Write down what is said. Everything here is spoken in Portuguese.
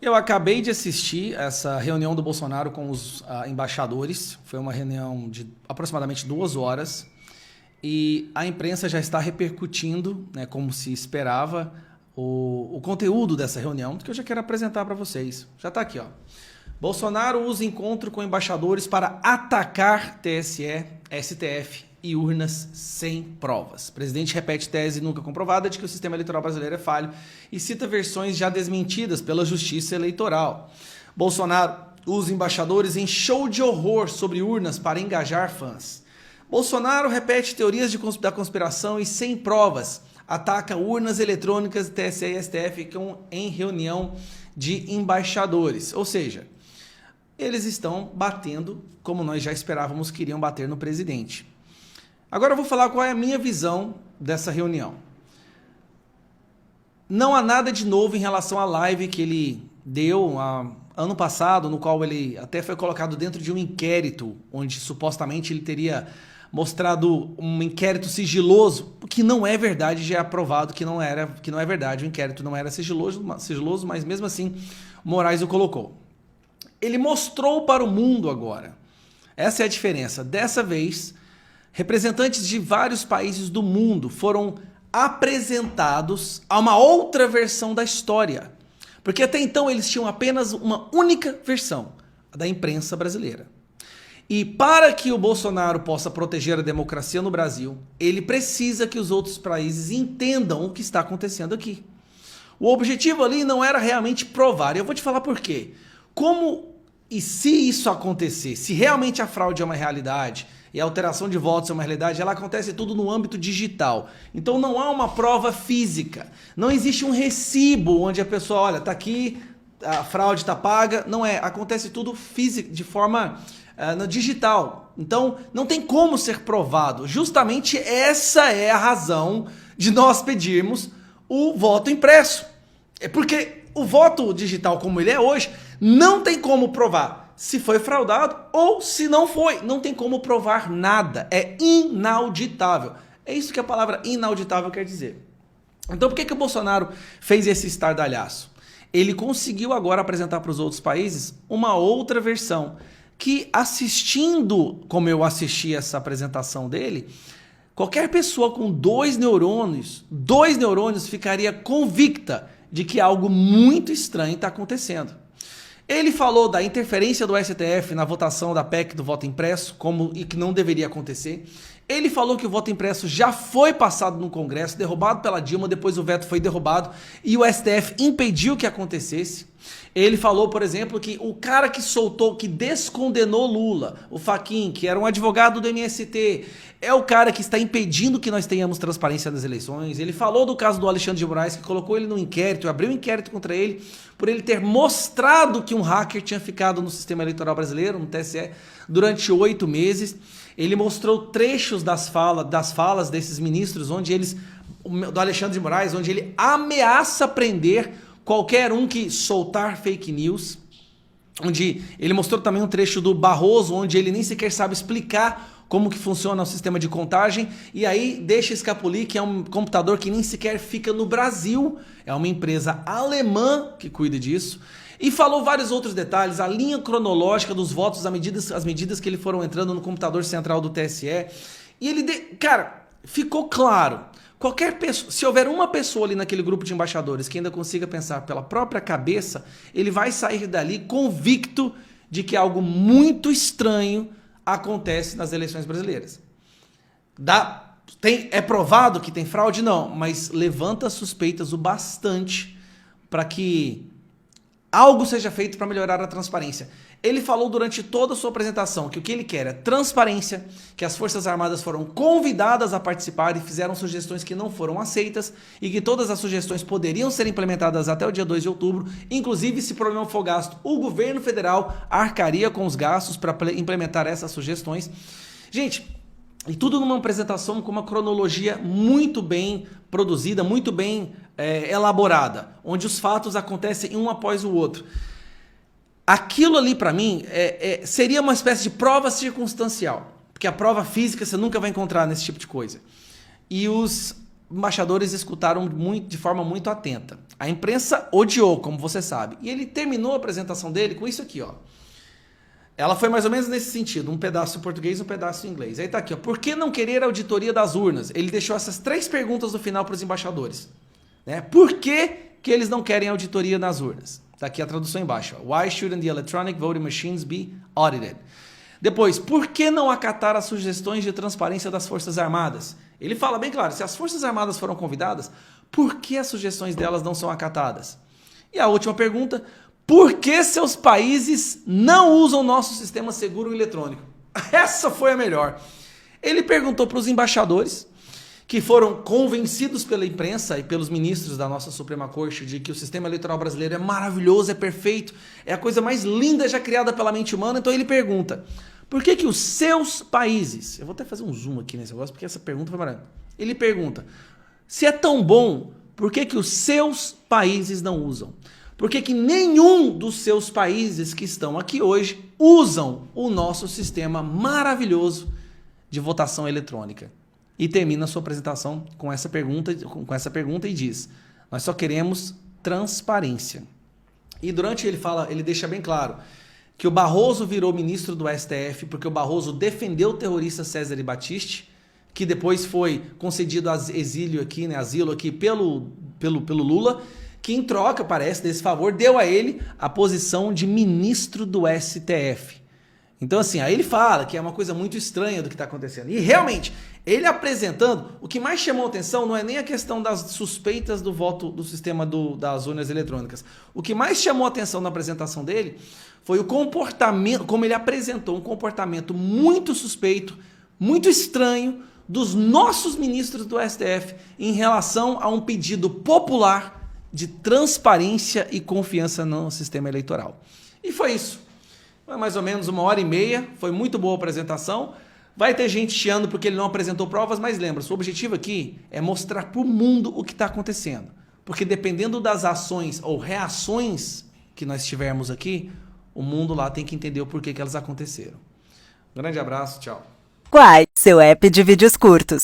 Eu acabei de assistir essa reunião do Bolsonaro com os embaixadores. Foi uma reunião de aproximadamente 2 horas. E a imprensa já está repercutindo, né, como se esperava, o conteúdo dessa reunião, que eu já quero apresentar para vocês. Já está aqui, ó. Bolsonaro usa encontro com embaixadores para atacar TSE, STF e urnas sem provas. O presidente repete tese nunca comprovada de que o sistema eleitoral brasileiro é falho e cita versões já desmentidas pela Justiça Eleitoral. Bolsonaro usa embaixadores em show de horror sobre urnas para engajar fãs. Bolsonaro repete teorias da conspiração e sem provas. Ataca urnas eletrônicas TSE e STF em reunião de embaixadores. Ou seja, eles estão batendo como nós já esperávamos que iriam bater no presidente. Agora eu vou falar qual é a minha visão dessa reunião. Não há nada de novo em relação à live que ele deu ano passado, no qual ele até foi colocado dentro de um inquérito, onde supostamente ele teria mostrado um inquérito sigiloso, o que não é verdade, já é aprovado que não é verdade, o inquérito não era sigiloso, mas mesmo assim Moraes o colocou. Ele mostrou para o mundo agora. Essa é a diferença. Dessa vez, representantes de vários países do mundo foram apresentados a uma outra versão da história. Porque até então eles tinham apenas uma única versão, a da imprensa brasileira. E para que o Bolsonaro possa proteger a democracia no Brasil, ele precisa que os outros países entendam o que está acontecendo aqui. O objetivo ali não era realmente provar, e eu vou te falar por quê. Como e se isso acontecer, se realmente a fraude é uma realidade e a alteração de votos é uma realidade, ela acontece tudo no âmbito digital. Então não há uma prova física. Não existe um recibo onde a pessoa, olha, tá aqui, a fraude tá paga. Não é, acontece tudo físico, de forma digital. Então não tem como ser provado. Justamente essa é a razão de nós pedirmos o voto impresso. É porque o voto digital como ele é hoje, não tem como provar se foi fraudado ou se não foi. Não tem como provar nada. É inauditável. É isso que a palavra inauditável quer dizer. Então por que o Bolsonaro fez esse estardalhaço? Ele conseguiu agora apresentar para os outros países uma outra versão que, assistindo como eu assisti essa apresentação dele, qualquer pessoa com dois neurônios ficaria convicta de que algo muito estranho está acontecendo. Ele falou da interferência do STF na votação da PEC do voto impresso, e que não deveria acontecer. Ele falou que o voto impresso já foi passado no Congresso, derrubado pela Dilma, depois o veto foi derrubado e o STF impediu que acontecesse. Ele falou, por exemplo, que o cara que descondenou Lula, o Fachin, que era um advogado do MST, é o cara que está impedindo que nós tenhamos transparência nas eleições. Ele falou do caso do Alexandre de Moraes, que colocou ele no inquérito, abriu um inquérito contra ele, por ele ter mostrado que um hacker tinha ficado no sistema eleitoral brasileiro, no TSE, durante 8 meses. Ele mostrou trechos das falas desses ministros, do Alexandre de Moraes, onde ele ameaça prender qualquer um que soltar fake news. Onde ele mostrou também um trecho do Barroso, onde ele nem sequer sabe explicar como que funciona o sistema de contagem, e aí deixa escapulir que é um computador que nem sequer fica no Brasil, é uma empresa alemã que cuida disso. E falou vários outros detalhes, a linha cronológica dos votos, as medidas que ele foram entrando no computador central do TSE. E ele, cara, ficou claro. Qualquer pessoa, se houver uma pessoa ali naquele grupo de embaixadores que ainda consiga pensar pela própria cabeça, ele vai sair dali convicto de que algo muito estranho acontece nas eleições brasileiras. É provado que tem fraude? Não, mas levanta suspeitas o bastante para que algo seja feito para melhorar a transparência. Ele falou durante toda a sua apresentação que o que ele quer é transparência, que as Forças Armadas foram convidadas a participar e fizeram sugestões que não foram aceitas e que todas as sugestões poderiam ser implementadas até o dia 2 de outubro. Inclusive, se o problema for gasto, o governo federal arcaria com os gastos para implementar essas sugestões. Gente, e tudo numa apresentação com uma cronologia muito bem produzida, muito bem elaborada, onde os fatos acontecem um após o outro. Aquilo ali, para mim, seria uma espécie de prova circunstancial, porque a prova física você nunca vai encontrar nesse tipo de coisa. E os embaixadores escutaram de forma muito atenta. A imprensa odiou, como você sabe. E ele terminou a apresentação dele com isso aqui, ó. Ela foi mais ou menos nesse sentido, um pedaço em português e um pedaço em inglês. Aí tá aqui, ó. Por que não querer a auditoria das urnas? Ele deixou essas 3 perguntas no final para os embaixadores. Né? Por que eles não querem auditoria nas urnas? Tá aqui a tradução embaixo. Ó. Why shouldn't the electronic voting machines be audited? Depois, por que não acatar as sugestões de transparência das Forças Armadas? Ele fala bem claro, se as Forças Armadas foram convidadas, por que as sugestões delas não são acatadas? E a última pergunta, por que seus países não usam nosso sistema seguro eletrônico? Essa foi a melhor. Ele perguntou para os embaixadores, que foram convencidos pela imprensa e pelos ministros da nossa Suprema Corte de que o sistema eleitoral brasileiro é maravilhoso, é perfeito, é a coisa mais linda já criada pela mente humana. Então ele pergunta, por que os seus países... Eu vou até fazer um zoom aqui nesse negócio, porque essa pergunta foi maravilhosa. Ele pergunta, se é tão bom, por que os seus países não usam? Por que nenhum dos seus países que estão aqui hoje usam o nosso sistema maravilhoso de votação eletrônica? E termina a sua apresentação com essa pergunta e diz, nós só queremos transparência. E durante ele deixa bem claro que o Barroso virou ministro do STF porque o Barroso defendeu o terrorista César Battisti, que depois foi concedido asilo aqui pelo Lula, que em troca, parece, desse favor, deu a ele a posição de ministro do STF. Então, assim, aí ele fala que é uma coisa muito estranha do que está acontecendo. E, realmente, ele apresentando, o que mais chamou atenção não é nem a questão das suspeitas do voto do sistema das urnas eletrônicas. O que mais chamou atenção na apresentação dele foi o comportamento, como ele apresentou um comportamento muito suspeito, muito estranho dos nossos ministros do STF em relação a um pedido popular de transparência e confiança no sistema eleitoral. E foi isso. Foi mais ou menos 1h30, foi muito boa a apresentação. Vai ter gente chiando porque ele não apresentou provas, mas lembra, o objetivo aqui é mostrar para o mundo o que está acontecendo. Porque dependendo das ações ou reações que nós tivermos aqui, o mundo lá tem que entender o porquê que elas aconteceram. Um grande abraço, tchau. Quai, seu app de vídeos curtos.